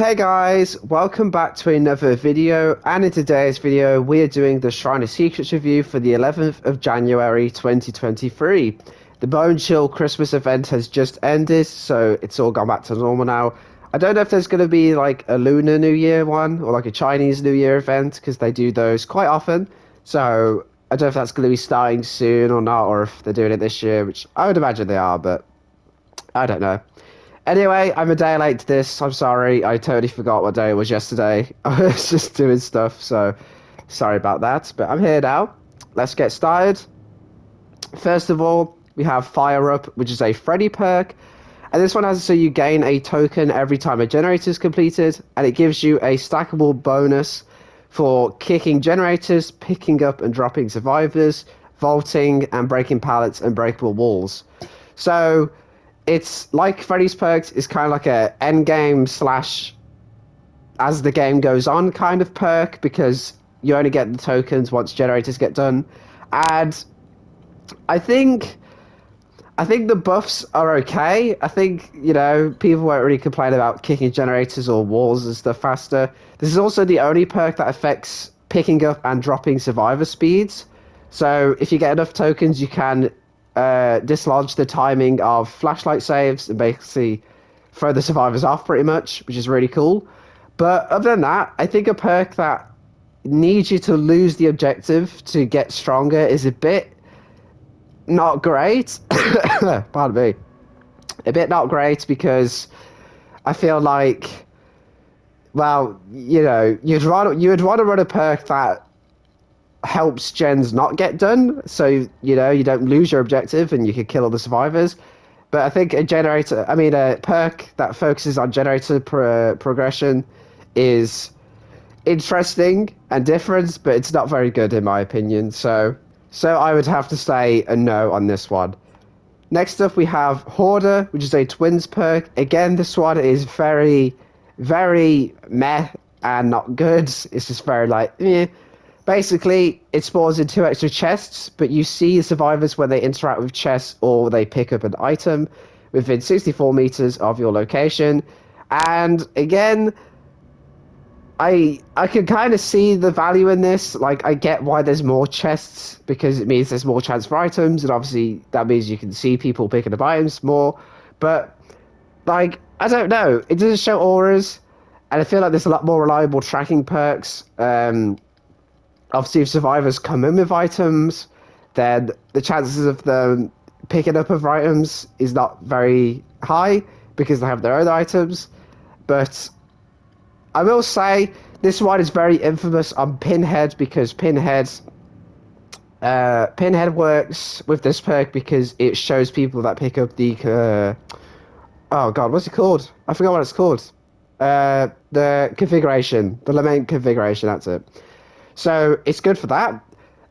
Hey guys, welcome back to another video, and in today's video we are doing the Shrine of Secrets review for the 11th of January 2023. The Bone Chill Christmas event has just ended, so it's all gone back to normal now. I don't know if there's going to be like a Lunar New Year one or like a Chinese New Year event, because they do those quite often, so I don't know if that's going to be starting soon or not, or if they're doing it this year, which I would imagine they are, but I don't know. Anyway, I'm a day late to this. I'm sorry. I totally forgot what day it was yesterday. I was just doing stuff, so sorry about that. But I'm here now. Let's get started. First of all, we have Fire Up, which is a Freddy perk. And this one has so you gain a token every time a generator is completed, and it gives you a stackable bonus for kicking generators, picking up and dropping survivors, vaulting, and breaking pallets and breakable walls. So it's like Freddy's perks is kind of like a end game slash as the game goes on kind of perk, because you only get the tokens once generators get done. And I think the buffs are okay. I think, people won't really complain about kicking generators or walls and stuff faster. This is also the only perk that affects picking up and dropping survivor speeds. So if you get enough tokens, you can dislodge the timing of flashlight saves and basically throw the survivors off pretty much, which is really cool. But other than that, I think a perk that needs you to lose the objective to get stronger is a bit not great. Pardon me. A bit not great, because I feel like, well, you'd rather run a perk that helps gens not get done, so you don't lose your objective and you can kill all the survivors. But I think a perk that focuses on generator progression is interesting and different, but it's not very good in my opinion. So I would have to say a no on this one. Next up we have Hoarder, which is a twins perk. Again, this one is very, very meh and not good. It's just very like, eh. Basically, it spawns in 2 extra chests, but you see survivors when they interact with chests or they pick up an item within 64 meters of your location. And again, I can kind of see the value in this. Like, I get why there's more chests, because it means there's more chance for items, and obviously that means you can see people picking up items more. But, like, I don't know. It doesn't show auras, and I feel like there's a lot more reliable tracking perks. Obviously, if survivors come in with items, then the chances of them picking up of items is not very high because they have their own items. But I will say this one is very infamous on Pinhead, because Pinhead works with this perk because it shows people that pick up the oh god, what's it called? I forgot what it's called. The configuration, the lament configuration. That's it. So it's good for that.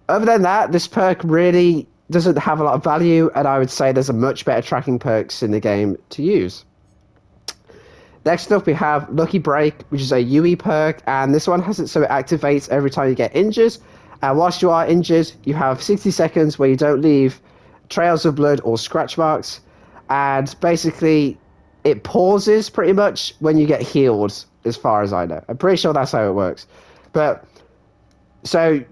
Other than that, this perk really doesn't have a lot of value, and I would say there's a much better tracking perks in the game to use. Next up, we have Lucky Break, which is a UE perk, and this one has it so it activates every time you get injured. And whilst you are injured, you have 60 seconds where you don't leave trails of blood or scratch marks, and basically it pauses pretty much when you get healed, as far as I know. I'm pretty sure that's how it works. But so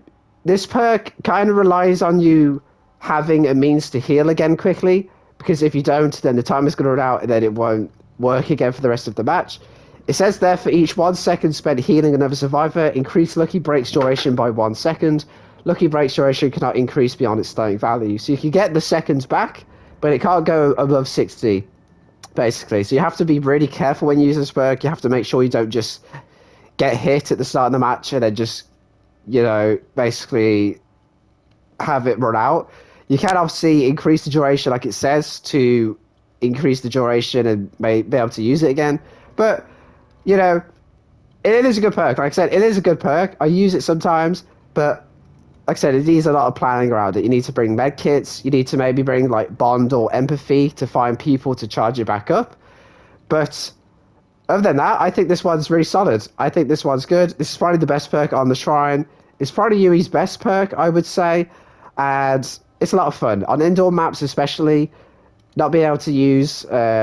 this perk kind of relies on you having a means to heal again quickly, because if you don't, then the timer's going to run out and then it won't work again for the rest of the match. It says there, for each 1 second spent healing another survivor, increase Lucky Break's duration by 1 second. Lucky Break's duration cannot increase beyond its starting value. So you can get the seconds back, but it can't go above 60, basically. So you have to be really careful when you use this perk. You have to make sure you don't just get hit at the start of the match and then just basically have it run out. You can obviously increase the duration, like it says, to increase the duration and may be able to use it again. But, it is a good perk. Like I said, it is a good perk. I use it sometimes, but like I said, it needs a lot of planning around it. You need to bring med kits. You need to maybe bring like Bond or Empathy to find people to charge it back up. But other than that, I think this one's really solid. I think this one's good. This is probably the best perk on the Shrine. It's probably Yui's best perk, I would say. And it's a lot of fun. On indoor maps especially, not being able to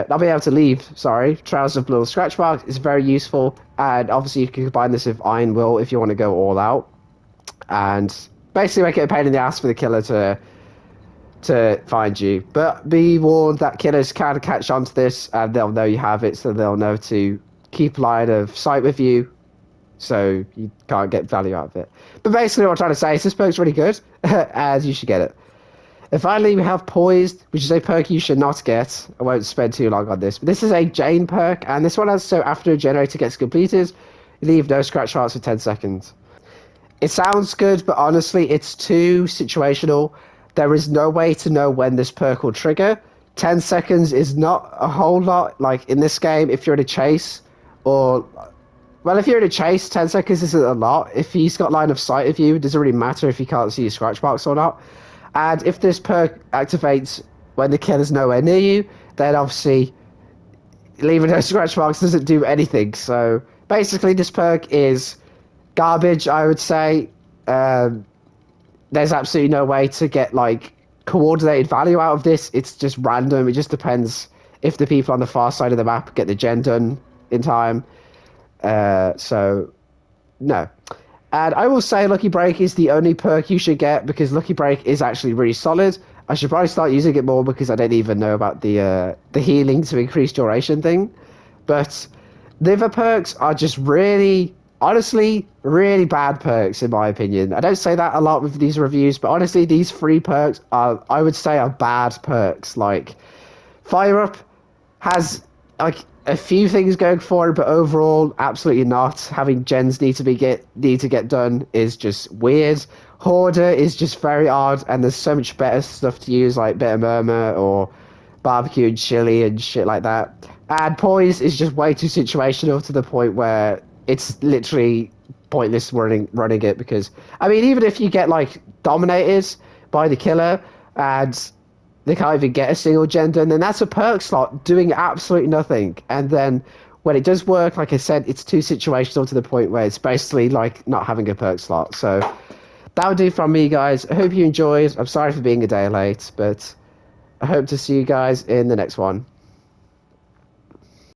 not being able to leave, sorry, trails of blood or scratch marks is very useful. And obviously you can combine this with Iron Will if you want to go all out. And basically make it a pain in the ass for the killer to find you. But be warned that killers can catch on to this and they'll know you have it, so they'll know to keep line of sight with you, so you can't get value out of it. But basically what I'm trying to say is this perk's really good, and you should get it. And finally, we have Poised, which is a perk you should not get. I won't spend too long on this, but this is a Jane perk, and this one has so after a generator gets completed, you leave no scratch marks for 10 seconds. It sounds good, but honestly, it's too situational. There is no way to know when this perk will trigger. 10 seconds is not a whole lot. Like in this game, if you're in a chase, or well, if you're in a chase, 10 seconds isn't a lot. If he's got line of sight of you, it doesn't really matter if he can't see your scratch marks or not. And if this perk activates when the killer's nowhere near you, then obviously leaving no scratch marks doesn't do anything. So basically, this perk is garbage, I would say. There's absolutely no way to get like coordinated value out of this. It's just random. It just depends if the people on the far side of the map get the gen done in time. So no. And I will say Lucky Break is the only perk you should get because Lucky Break is actually really solid. I should probably start using it more because I don't even know about the healing to increase duration thing. But the other perks are just really, honestly, really bad perks in my opinion. I don't say that a lot with these reviews, but honestly, these three perks are, I would say, are bad perks. Like, Fire Up has like a few things going for it, but overall, absolutely not. Having gens need to get done is just weird. Hoarder is just very odd, and there's so much better stuff to use, like Bitter Murmur or Barbecue and Chili and shit like that. And Poise is just way too situational to the point where it's literally pointless running it because, I mean, even if you get like dominated by the killer and they can't even get a single gen done, then that's a perk slot doing absolutely nothing. And then when it does work, like I said, it's too situational to the point where it's basically like not having a perk slot. So that would do from me, guys. I hope you enjoyed. I'm sorry for being a day late, but I hope to see you guys in the next one.